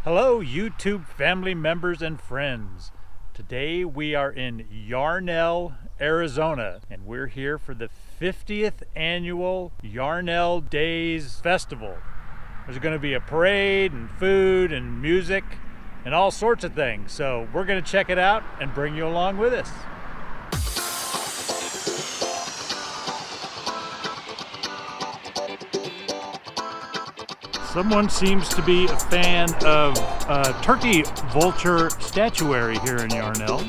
Hello YouTube family members and friends. Today we are in Yarnell, Arizona, and we're here for the 50th annual Yarnell Daze Festival. There's going to be a parade and food and music and all sorts of things. So we're going to check it out and bring you along with us. Someone seems to be a fan of turkey vulture statuary here in Yarnell.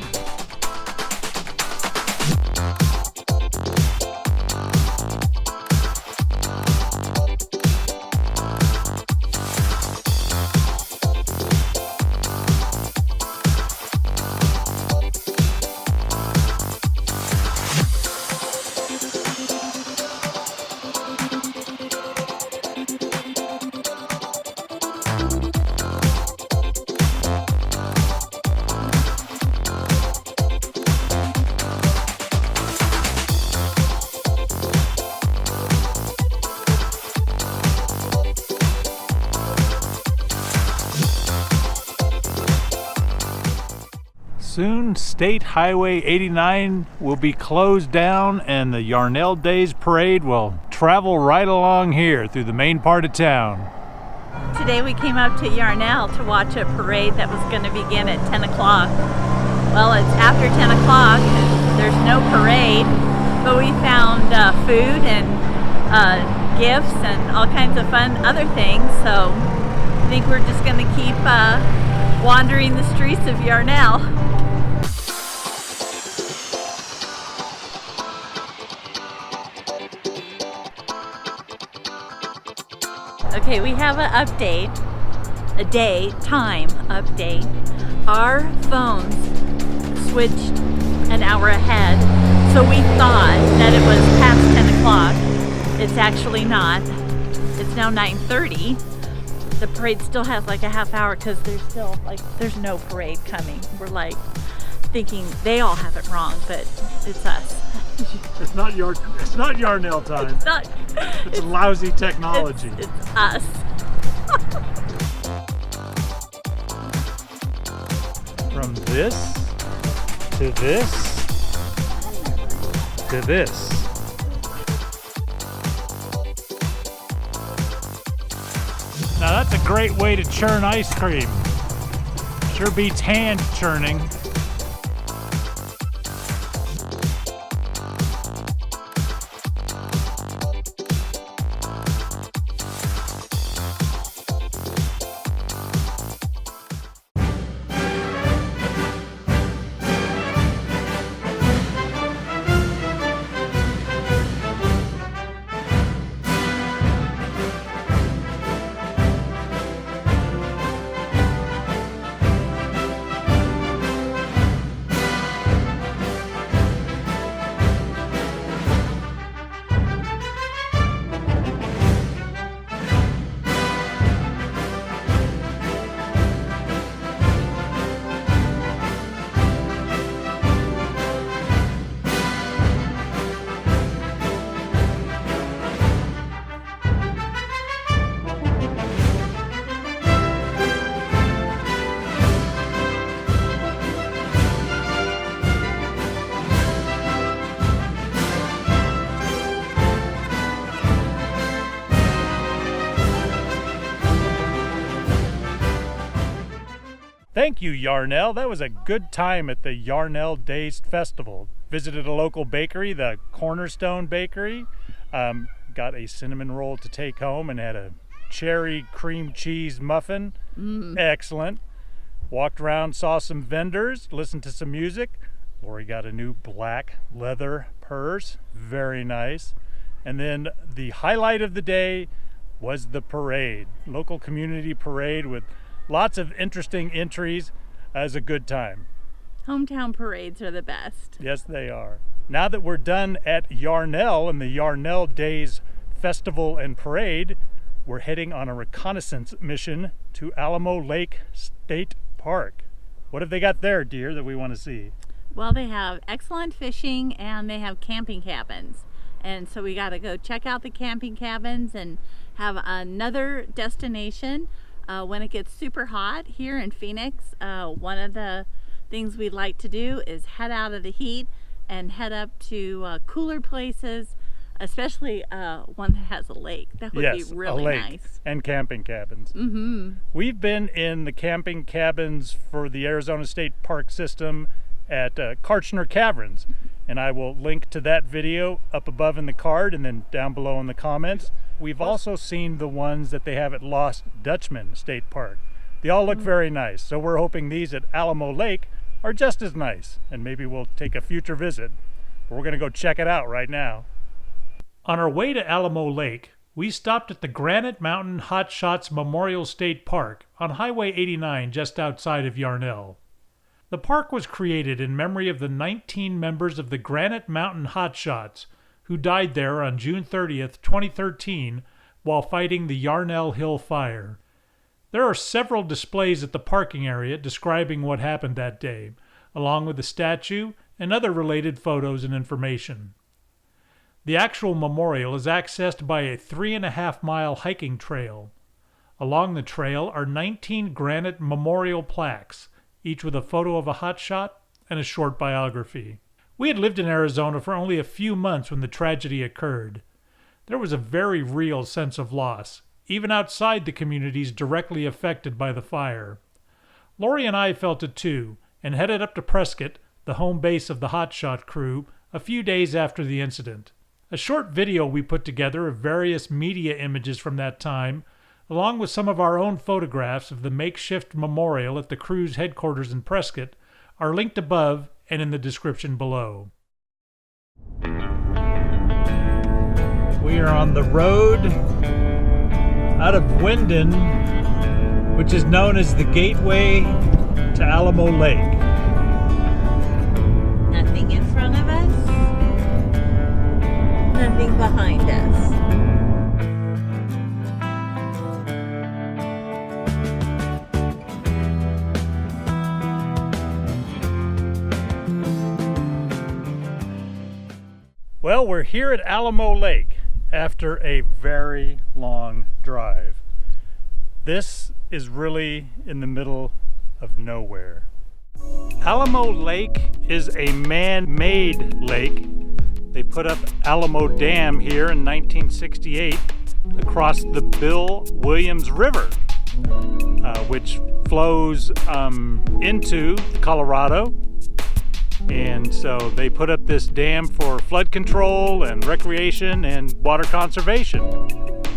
Soon, State Highway 89 will be closed down and the Yarnell Daze Parade will travel right along here through the main part of town. Today we came up to Yarnell to watch a parade that was going to begin at 10 o'clock. Well, it's after 10 o'clock and there's no parade, but we found food and gifts and all kinds of fun other things, so I think we're just going to keep wandering the streets of Yarnell. Okay, we have an update, a time update. Our phones switched an hour ahead, so we thought that it was past 10 o'clock. It's actually not. It's now 9:30. The parade still has like a half hour because there's no parade coming. We're like thinking they all have it wrong, but it's us. It's not Yarnell time. It's lousy technology. It's us. From this to this to this. Now that's a great way to churn ice cream. Sure beats hand churning. Thank you, Yarnell. That was a good time at the Yarnell Daze Festival. Visited a local bakery, the Cornerstone Bakery. Got a cinnamon roll to take home and had a cherry cream cheese muffin. Excellent. Walked around, saw some vendors, listened to some music. Lori got a new black leather purse. Very nice. And then the highlight of the day was the parade. Local community parade with lots of interesting entries. As a good time. Hometown parades are the best. Yes, they are. Now that we're done at Yarnell and the Yarnell Daze Festival and Parade, we're heading on a reconnaissance mission to Alamo Lake State Park. What have they got there, dear, that we want to see? Well, they have excellent fishing and they have camping cabins. And so we got to go check out the camping cabins and have another destination When it gets super hot here in Phoenix, one of the things we like to do is head out of the heat and head up to cooler places, especially one that has a lake. That would be really nice. And camping cabins. Mm-hmm. We've been in the camping cabins for the Arizona State Park system at Kartchner Caverns, and I will link to that video up above in the card and then down below in the comments. We've also seen the ones that they have at Lost Dutchman State Park. They all look very nice, so we're hoping these at Alamo Lake are just as nice, and maybe we'll take a future visit. But we're going to go check it out right now. On our way to Alamo Lake, we stopped at the Granite Mountain Hotshots Memorial State Park on Highway 89 just outside of Yarnell. The park was created in memory of the 19 members of the Granite Mountain Hotshots who died there on June 30th, 2013 while fighting the Yarnell Hill fire. There are several displays at the parking area describing what happened that day, along with the statue and other related photos and information. The actual memorial is accessed by a 3.5-mile hiking trail. Along the trail are 19 granite memorial plaques, each with a photo of a hotshot and a short biography. We had lived in Arizona for only a few months when the tragedy occurred. There was a very real sense of loss, even outside the communities directly affected by the fire. Lori and I felt it too, and headed up to Prescott, the home base of the Hotshot crew, a few days after the incident. A short video we put together of various media images from that time, along with some of our own photographs of the makeshift memorial at the crew's headquarters in Prescott, are linked above and in the description below. We are on the road out of Wyndon, which is known as the gateway to Alamo Lake. Nothing in front of us, nothing behind us. Well, we're here at Alamo Lake after a very long drive. This is really in the middle of nowhere. Alamo Lake is a man-made lake. They put up Alamo Dam here in 1968 across the Bill Williams River, which flows into Colorado. And so they put up this dam for flood control and recreation and water conservation.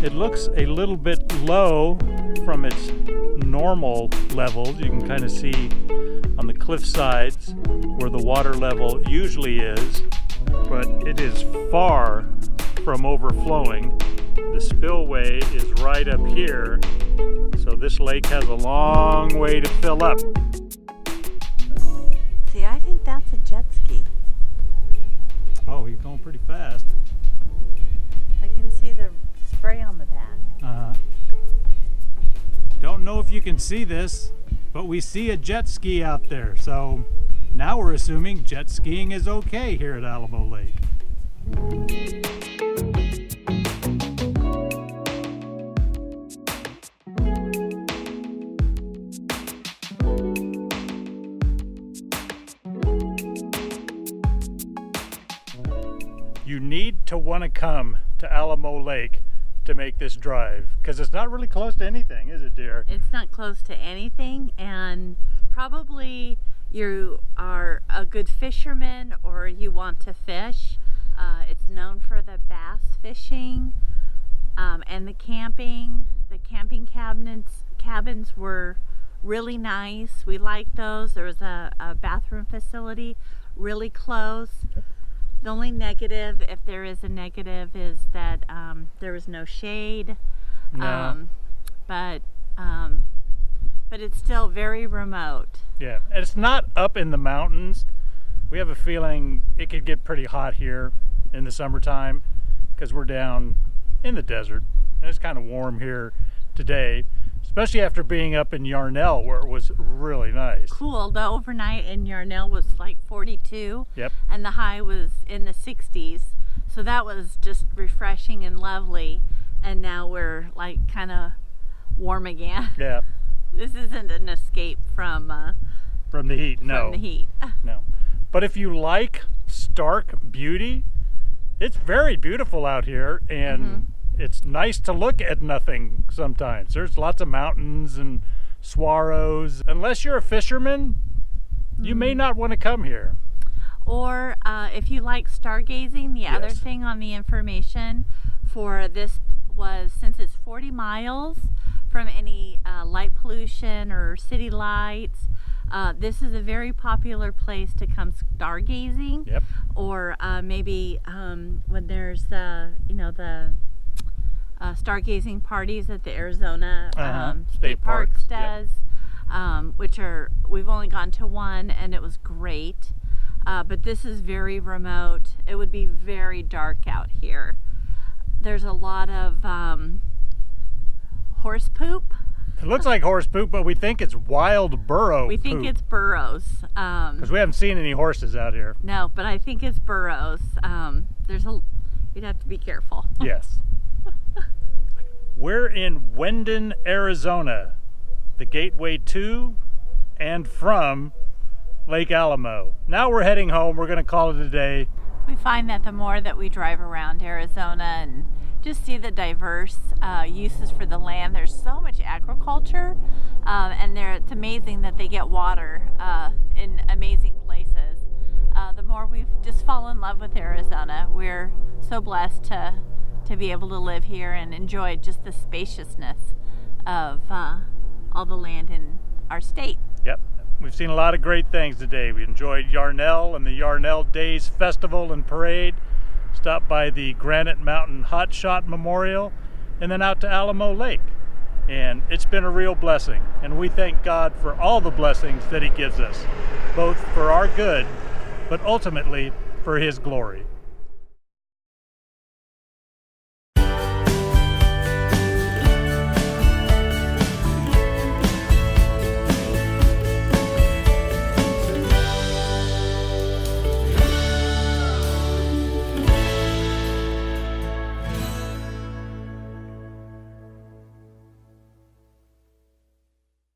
It looks a little bit low from its normal levels. You can kind of see on the cliff sides where the water level usually is, but it is far from overflowing. The spillway is right up here, so this lake has a long way to fill up. See, I think that's a jet ski. Oh, he's going pretty fast. I can see the spray on the back. Don't know if you can see this, but we see a jet ski out there. So now we're assuming jet skiing is okay here at Alamo Lake. You need to want to come to Alamo Lake to make this drive, because it's not really close to anything, is it, dear? It's not close to anything, and probably you are a good fisherman or you want to fish. It's known for the bass fishing and the camping. The camping cabins were really nice. We liked those. There was a bathroom facility really close. The only negative, if there is a negative, is that there was no shade. No. But it's still very remote. Yeah, and it's not up in the mountains. We have a feeling it could get pretty hot here in the summertime because we're down in the desert, and it's kind of warm here today, especially after being up in Yarnell where it was really nice. Cool. The overnight in Yarnell was like 42. Yep. And the high was in the 60s. So that was just refreshing and lovely. And now we're like kind of warm again. Yeah. This isn't an escape from the heat. No. From the heat. No. But if you like stark beauty, it's very beautiful out here, and it's nice to look at nothing sometimes. There's lots of mountains and swallows. Unless you're a fisherman, you may not want to come here. Or if you like stargazing, the other thing on the information for this was, since it's 40 miles from any light pollution or city lights, this is a very popular place to come stargazing. Yep. Or maybe when there's the stargazing parties that the Arizona State Parks does, which we've only gone to one and it was great. But this is very remote. It would be very dark out here. There's a lot of horse poop. It looks like horse poop, but we think it's wild burro We think poop. it's burros. Because we haven't seen any horses out here. No, but I think it's burros. You'd have to be careful. Yes. We're in Wendon, Arizona, the gateway to and from Lake Alamo. Now we're heading home. We're going to call it a day. We find that the more that we drive around Arizona and just see the diverse uses for the land, there's so much agriculture, and it's amazing that they get water in amazing places. The more we've just fallen in love with Arizona. We're so blessed to be able to live here and enjoy just the spaciousness of all the land in our state. Yep. We've seen a lot of great things today. We enjoyed Yarnell and the Yarnell Daze Festival and Parade, stopped by the Granite Mountain Hotshot Memorial, and then out to Alamo Lake. And it's been a real blessing, and we thank God for all the blessings that He gives us, both for our good, but ultimately for His glory.